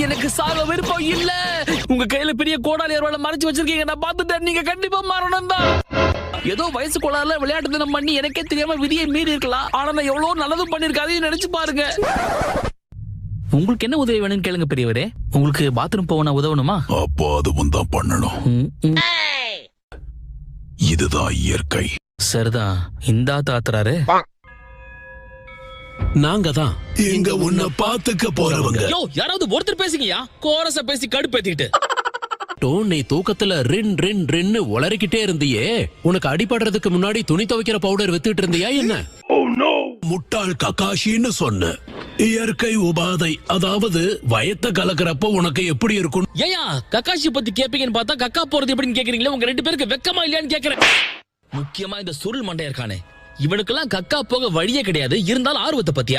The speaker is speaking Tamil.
எனக்கு சாக விருப்பம் இல்ல. உங்க கையில பெரிய கோடாலி அருவாளை மறைச்சு வச்சிருக்கீங்க, நான் பார்த்துட்டேன். நீங்க கண்டிப்பா மாறணும் தான். ஏதோ வயசு கோளாறுல விளையாட்டு தினம் பண்ணி எனக்கே தெரியாம விதியை மீறி இருக்கலாம். ஆனா நான் எவ்வளவு நல்லதும் பண்ணிருக்காதையும் நினைச்சு பாருங்க. உங்களுக்கு என்ன உதவி வேணும்னு கேளுங்க பெரியவரே. உங்களுக்கு பாத்ரூம் போக உதவணுமா? அப்போ அதுவும் தான் பண்ணணும். இதுதான் இயற்கை. சரிதான். இந்தா தாத்துறாரு. நாங்க தான் இங்க உன்னை பாத்துக்க போறவங்க. யோ, யாராவது ஒருத்தர் பேசுங்கயா. கோரஸ பேசி கடுப்பேத்திட்டு. நீ தூக்கத்துல ரின் ரின் ரின்னு உளறிக்கிட்டே இருந்தியே. உனக்கு அடிபடுறதுக்கு முன்னாடி துணி துவைக்கிற பவுடர் வித்துட்டு இருந்தியா என்ன? முட்டாள் ககாஷின்னு சொன்ன. இயற்கை உபாதை, அதாவது வயத்தை கலக்கிறப்ப உனக்கு எப்படி இருக்கும்? ஏயா கக்காஷி பத்தி கேப்பீங்கன்னு பார்த்தா கக்கா போறது எப்படின்னு கேக்குறீங்களா? உங்க 2 பேருக்கு வெக்கமா இல்லையான்னு கேக்குறேன். முக்கியமா இந்த சுருள் மண்டைய இருக்கானே, இவனுக்கெல்லாம் கக்கா போக வழியே கிடையாது. இருந்தாலும் ஆர்வத்தை பத்தியா?